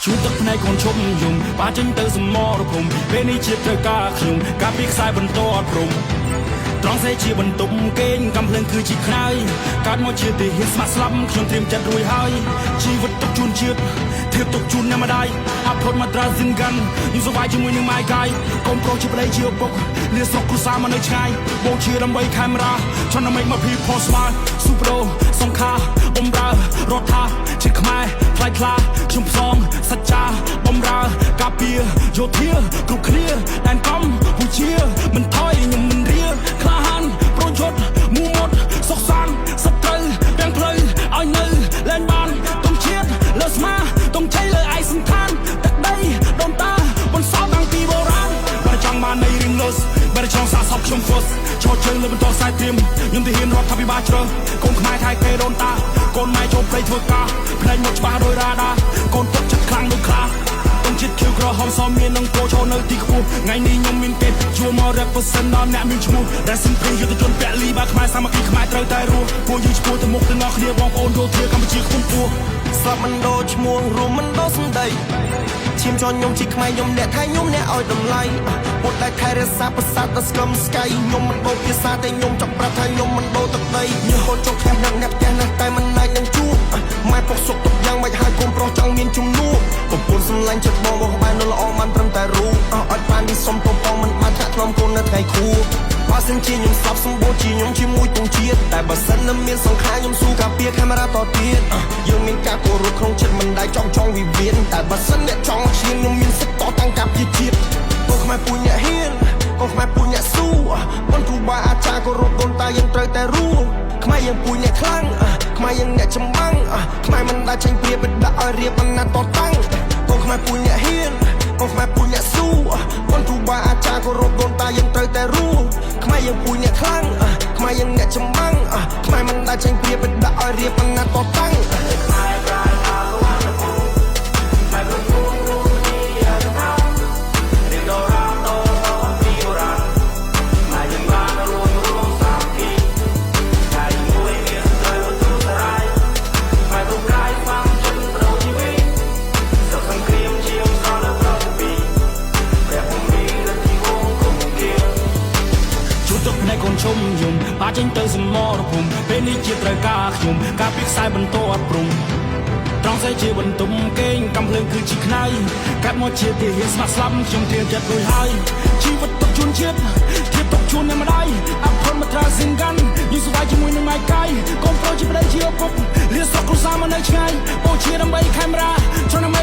ជួទឹកភ្នែកកូនឈុំយំបាចេញទៅសមរភូមិពេលនេះជាត្រូវការខ្ញុំការពីខ្សែបន្តអត់ព្រមត្រង់សេជាបន្ទប់គេងកំភ្លើងគឺជាខ្នើយកើតមកជាទីហ៊ានស្មាត់ស្លាប់ខ្ញុំត្រៀមចិត្តរួចហើយជីវិតទុកជូនជាតិធៀបទុកជូនអ្នកម្ដាយអាប់ផុតមកត្រាស៊ីនកាន់យូរសវាយជាមួយនឹងម៉ាយកាយកូនប្រុសជាប្តីជាឪពុកលៀស្រុកគ្រួសារមកនៅឆ្ងាយបូជាដើម្បីខេមរាឆនដើម្បីមកភីផស្មាស៊ូប្រូសង្ខាបំរើរដ្ឋាជាខ្មែរផ្លៃខ្លាខ្ញុំផ្សងសច្ចាបំរើការពារយោធាគ្រប់គ្នាដែនកំពូជាមិនថយខ្ញុំមិនរៀក្លាហានប្រយុទ្ធមូមុតសុខសាន្តសត្រូវទាំងផ្លូវឲ្យនៅលែងបានទុំជាតិលើស្មាទុំជ័យលើឯកសន្តានទឹកដីដូនតាបន្សល់តាំងពីបុរាណបើចង់បាននៃរៀងលុសបើចង់សាកសពខ្ញុំហ្វុសឈរជើងលើបន្តខ្សែត្រៀមខ្ញុំទៅហ៊ានរដ្ឋាភិបាលជ្រើកូនខ្មែរថៃគេដូនតាកូនម៉ែចូលព្រៃធ្វើការផ្នែកមកច្បាស់ដោយរ៉ាដាកូនទុកចិត្តខ្លាំងដូចខ្លាទុំជាតិខៀវក្រហមសមមាននឹងគោឈរនៅទីខ្ពស់ថ្ងៃនេះខ្ញុំមានគេជួមក represent ដល់អ្នកមានឈ្មោះដែលសិនព្រីយុទ្ធជនពាក់លីបាខ្មែរសាមគ្គីខ្មែរត្រូវតែរស់ពួកយើងឈ្មោះទៅមុខទាំងអស់គ្នាបងប្អូនយោធាកម្ពុជាខ្ពង់ខ្ពស់ស្លាប់មិនដោឈ្មោះរួមមិនដោសម្ដីឈាមជន់ខ្ញុំជាខ្មែរខ្ញុំអ្នកថៃខ្ញុំអ្នកឲ្យតម្លៃពុតតែខែរសាប្រសាទដល់ស្គមស្កៃខ្ញុំមិនដោភាសាតែខ្ញុំចង់ប្រាប់ថាខ្ញុំមិនដោទឹកដីខ្ញុំហូតចុកខាំអ្នកអ្នកផ្ទះណាស់តែមិនណាច់នឹងជួបម៉ែពុកសុកទុកយ៉ាងមិនហើយកូនប្រុសចង់មានជំនួសប្រពន្ធសម្លាញ់ចិត្តបងបងក្បែរនៅល្អមិនត្រឹមតែរូបអត់បាននេះសុំពងមិនបានថាខ្ញុំកូននៅថ្ងៃខួបបើសិនជាខ្ញុំស្លាប់សម្បូរជាខ្ញុំជាមួយពងជាតិតែបើសិននៅមានសង្ខារខ្ញុំស៊ូការពារកាមេរ៉ាតទៀតយើងមានការគោរពក្នុងចិត្តមិនដែលចង់វិវាទតែបើសិនអ្នកចង់ឈាមខ្ញុំមានសិទ្ធិតតាំងការពារជាតិកូនខ្មែរពុញអ្នកហ៊ានកូនខ្មែរពុញអ្នកស៊ូបងគ្រូបាអាចារ្យគោរពដូនតាយើងត្រូវតែរស់ខ្មែរយើងពុញអ្នកខ្លាំងខ្មែរយើងអ្នកចម្បាំងខ្មែរមិនដែលចេញព្រៀបដាក់ឲ្យរៀបបណ្ណាតតាំងកូនខ្មែរពុញអ្នកហ៊ានកូនខ្មែរពុញអ្នកស៊ូបងគ្រូបាអាចារ្យគោរពដូនតាយើងត្រូវតែរស់ខ្មែរយើងពុញអ្នកខ្លាំងខ្មែរយើងអ្នកចម្បាំងខ្មែរមិនដែលចេញព្រៀបដាក់ឲ្យរៀបបណ្ណាតតាំងកូនឈុំយំបាចេញទៅសមរភូមិពេលនេះជាត្រូវការខ្ញុំការពីខ្សែបន្តអត់ព្រមត្រង់សេជាបន្ទុំគេងកំភ្លើងគឺជាខ្នើយកាត់មកជាទីហ៊ានស្មាត់ស្លាប់ខ្ញុំត្រៀមចិត្តរួចហើយជីវិតទុកជូនជាតិធៀបទុកជូនអ្នកម្ដាយអាប់ផុតមកត្រាស៊ីនកាន់យូរសវាយជាមួយនឹងម៉ាយកាយកូនប្រុសជាប្តីជាឪពុកលៀស្រុកគ្រួសារមកនៅឆ្ងាយបូជាដើម្បីខេមរាឆនដើម្បី